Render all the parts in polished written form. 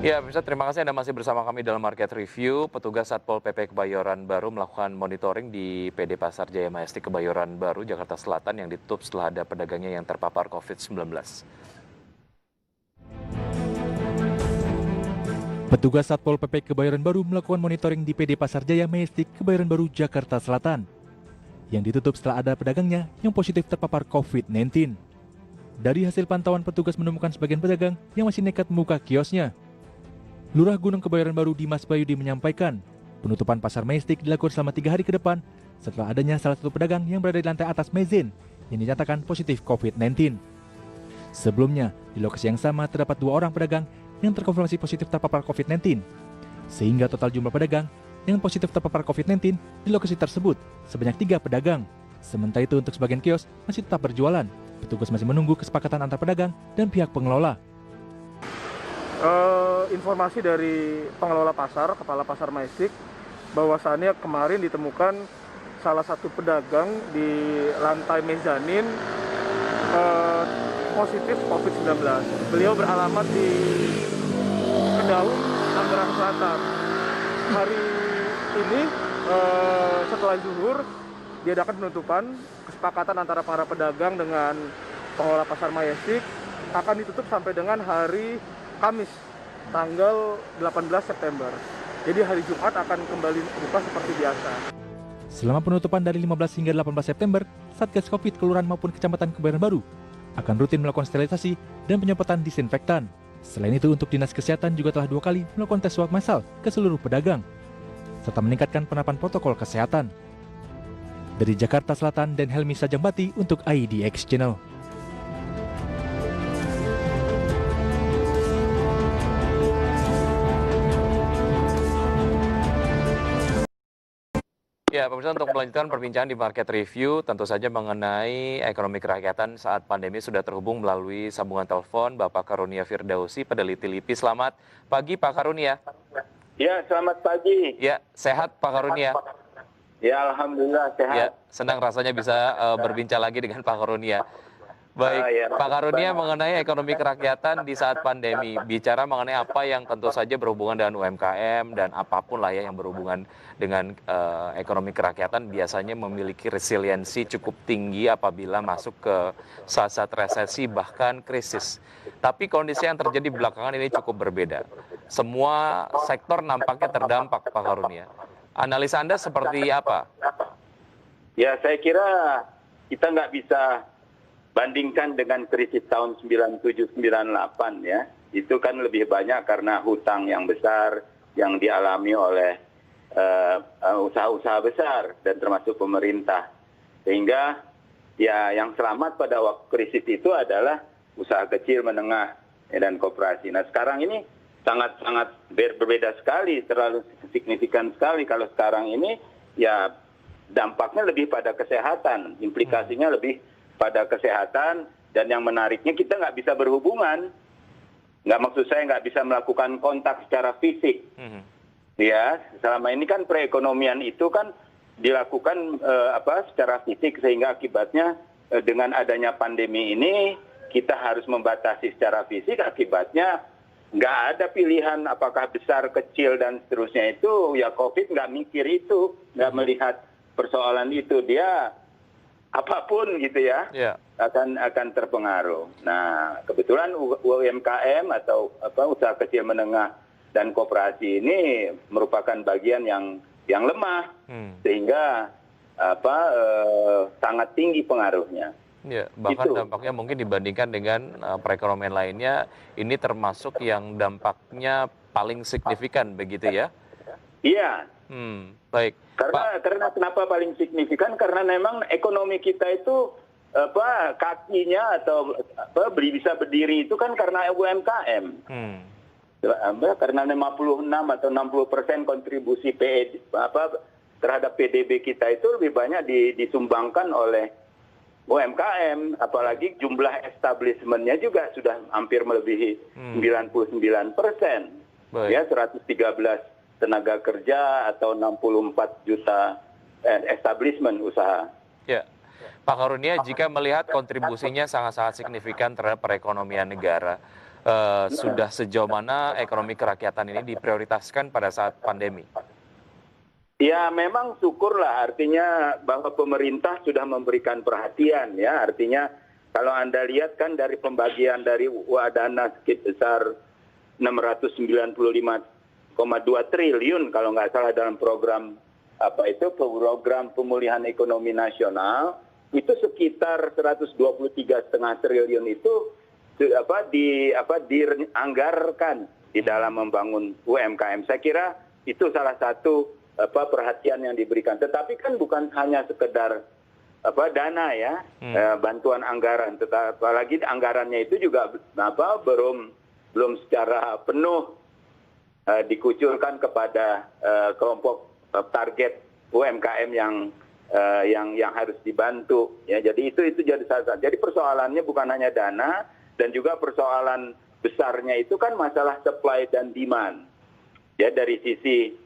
Ya, pemirsa, terima kasih Anda masih bersama kami dalam Market Review. Petugas Satpol PP Kebayoran Baru melakukan monitoring di PD Pasar Jaya Majestic Kebayoran Baru, Jakarta Selatan yang ditutup setelah ada pedagangnya yang terpapar COVID-19. Petugas Satpol PP Kebayoran Baru melakukan monitoring di PD Pasar Jaya Majestic Kebayoran Baru, Jakarta Selatan, yang ditutup setelah ada pedagangnya yang positif terpapar COVID-19. Dari hasil pantauan, petugas menemukan sebagian pedagang yang masih nekat membuka kiosnya. Lurah Gunung Kebayoran Baru Dimas Bayudi menyampaikan, penutupan pasar Majestic dilakukan selama 3 hari ke depan setelah adanya salah satu pedagang yang berada di lantai atas mezen yang dinyatakan positif COVID-19. Sebelumnya, di lokasi yang sama terdapat 2 orang pedagang yang terkonfirmasi positif terpapar COVID-19, sehingga total jumlah pedagang yang positif terpapar COVID-19 di lokasi tersebut sebanyak 3 pedagang. Sementara itu untuk sebagian kios masih tetap berjualan. Petugas masih menunggu kesepakatan antar pedagang dan pihak pengelola. Informasi dari pengelola pasar, kepala pasar Majestic, bahwasannya kemarin ditemukan salah satu pedagang di lantai mezanin positif COVID-19. Beliau beralamat di Kedaung, Tangerang Selatan. Hari ini setelah zuhur diadakan penutupan. Kesepakatan antara para pedagang dengan pengelola pasar Majestic akan ditutup sampai dengan hari Kamis, tanggal 18 September. Jadi hari Jumat akan kembali buka seperti biasa. Selama penutupan dari 15 hingga 18 September, Satgas Covid Kelurahan maupun Kecamatan Kebayoran Baru akan rutin melakukan sterilisasi dan penyemprotan disinfektan. Selain itu, untuk Dinas Kesehatan juga telah 2 kali melakukan tes swab massal ke seluruh pedagang, serta meningkatkan penerapan protokol kesehatan. Dari Jakarta Selatan, dan Helmi Sajambati untuk IDX Channel. Ya, pemirsa, untuk melanjutkan perbincangan di Market Review, tentu saja mengenai ekonomi kerakyatan saat pandemi sudah terhubung melalui sambungan telepon Bapak Karunia Firdausi, peneliti LIPI. Selamat pagi, Pak Karunia. Ya, selamat pagi. Ya, sehat Pak Karunia. Ya, alhamdulillah sehat. Ya, senang rasanya bisa berbincang lagi dengan Pak Karunia. Baik, ya, Pak Karunia, mengenai ekonomi kerakyatan di saat pandemi, bicara mengenai apa yang tentu saja berhubungan dengan UMKM dan apapun lah ya yang berhubungan dengan ekonomi kerakyatan biasanya memiliki resiliensi cukup tinggi apabila masuk ke saat-saat resesi bahkan krisis. Tapi kondisi yang terjadi belakangan ini cukup berbeda. Semua sektor nampaknya terdampak, Pak Karunia. Analisa Anda seperti apa? Ya, saya kira kita nggak bisa bandingkan dengan krisis tahun 97-98 ya. Itu kan lebih banyak karena hutang yang besar yang dialami oleh usaha-usaha besar dan termasuk pemerintah. Sehingga ya yang selamat pada waktu krisis itu adalah usaha kecil, menengah dan koperasi. Nah, sekarang ini sangat-sangat berbeda sekali, terlalu signifikan sekali. Kalau sekarang ini ya dampaknya lebih pada kesehatan, implikasinya lebih pada kesehatan, dan yang menariknya kita nggak bisa berhubungan, maksud saya nggak bisa melakukan kontak secara fisik. Ya, selama ini kan perekonomian itu kan dilakukan secara fisik, sehingga akibatnya dengan adanya pandemi ini kita harus membatasi secara fisik, akibatnya nggak ada pilihan apakah besar, kecil, dan seterusnya itu, ya COVID nggak mikir itu, nggak melihat persoalan itu, dia apapun gitu ya, akan terpengaruh. Nah, kebetulan UMKM atau usaha kecil menengah dan koperasi ini merupakan bagian yang lemah, sehingga sangat tinggi pengaruhnya. Ya, bahkan dampaknya mungkin dibandingkan dengan perekonomian lainnya, ini termasuk yang dampaknya paling signifikan begitu ya? Iya. Baik. Karena kenapa paling signifikan? Karena memang ekonomi kita itu kakinya atau bisa berdiri itu kan karena UMKM. Karena 56 atau 60% kontribusi terhadap PDB kita itu lebih banyak disumbangkan oleh UMKM, apalagi jumlah establishment-nya juga sudah hampir melebihi 99%. Ya, 113 tenaga kerja atau 64 juta establishment usaha. Ya, Pak Karunia, jika melihat kontribusinya sangat-sangat signifikan terhadap perekonomian negara, sudah sejauh mana ekonomi kerakyatan ini diprioritaskan pada saat pandemi? Ya memang syukurlah, artinya bahwa pemerintah sudah memberikan perhatian ya, artinya kalau Anda lihat kan dari pembagian dari dana sebesar 695,2 triliun kalau nggak salah dalam program program pemulihan ekonomi nasional, itu sekitar 123,5 triliun itu dianggarkan di dalam membangun UMKM. Saya kira itu salah satu perhatian yang diberikan. Tetapi kan bukan hanya sekedar dana ya, bantuan anggaran, tetapi apalagi anggarannya itu juga belum secara penuh dikucurkan kepada kelompok target UMKM yang harus dibantu ya. Jadi itu jadi salah. Jadi persoalannya bukan hanya dana, dan juga persoalan besarnya itu kan masalah supply dan demand ya, dari sisi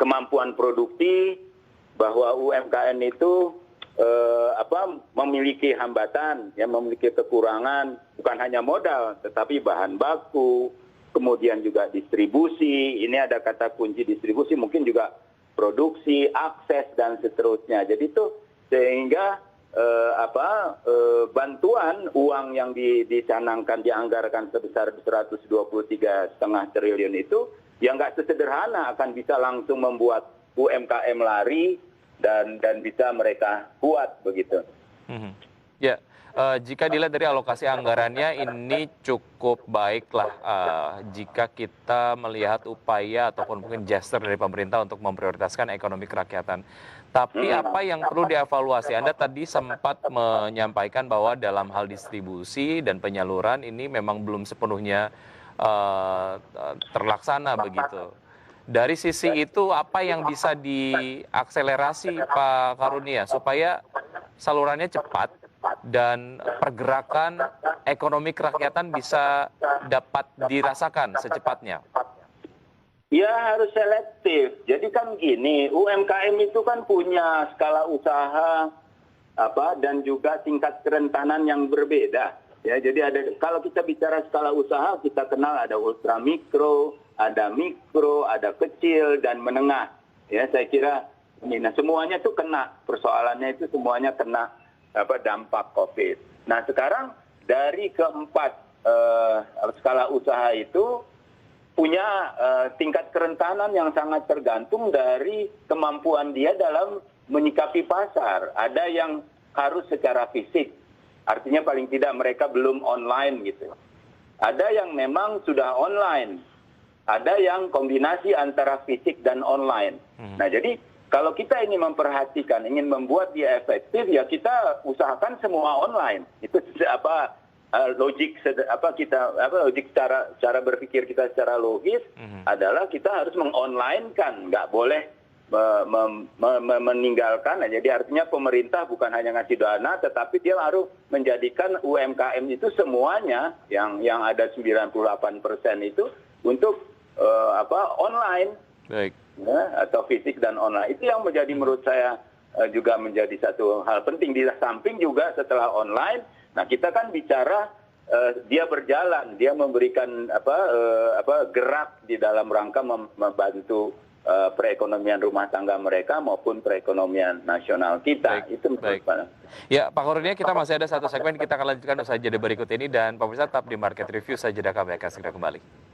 kemampuan produksi, bahwa UMKM itu memiliki hambatan, ya, memiliki kekurangan, bukan hanya modal, tetapi bahan baku, kemudian juga distribusi. Ini ada kata kunci distribusi, mungkin juga produksi, akses dan seterusnya. Jadi itu sehingga bantuan uang yang dicanangkan, dianggarkan sebesar 123,5 triliun itu yang nggak sesederhana akan bisa langsung membuat UMKM lari dan bisa mereka kuat begitu. Ya, jika dilihat dari alokasi anggarannya ini cukup baiklah jika kita melihat upaya ataupun mungkin gesture dari pemerintah untuk memprioritaskan ekonomi kerakyatan. Tapi apa yang perlu dievaluasi? Anda tadi sempat menyampaikan bahwa dalam hal distribusi dan penyaluran ini memang belum sepenuhnya terlaksana begitu. Dari sisi itu apa yang bisa diakselerasi Pak Karunia supaya salurannya cepat dan pergerakan ekonomi kerakyatan bisa dapat dirasakan secepatnya? Ya harus selektif. Jadi kan gini, UMKM itu kan punya skala usaha dan juga tingkat kerentanan yang berbeda. Ya, jadi kalau kita bicara skala usaha, kita kenal ada ultra mikro, ada mikro, ada kecil dan menengah. Ya, saya kira ini, semuanya itu kena, persoalannya itu semuanya kena dampak COVID. Nah, sekarang dari keempat skala usaha itu punya tingkat kerentanan yang sangat tergantung dari kemampuan dia dalam menyikapi pasar. Ada yang harus secara fisik, artinya paling tidak mereka belum online gitu. Ada yang memang sudah online, ada yang kombinasi antara fisik dan online. Nah, jadi kalau kita ingin memperhatikan, ingin membuat dia efektif, ya kita usahakan semua online. Itu logik cara berpikir kita secara logis adalah kita harus mengonlinekan, nggak boleh meninggalkan. Jadi artinya pemerintah bukan hanya ngasih dana, tetapi dia harus menjadikan UMKM itu semuanya yang ada 98% itu untuk online. Baik. Ya, atau fisik dan online. Itu yang menjadi menurut saya juga menjadi satu hal penting. Di samping juga setelah online, nah kita kan bicara dia berjalan, dia memberikan gerak di dalam rangka membantu perekonomian rumah tangga mereka maupun perekonomian nasional kita. Baik, itu baik. Ya, Pak Karunia, kita masih ada satu segmen, kita akan lanjutkan usai jeda berikut ini, dan pemirsa tetap di Market Review. Saya jeda, kami akan segera kembali.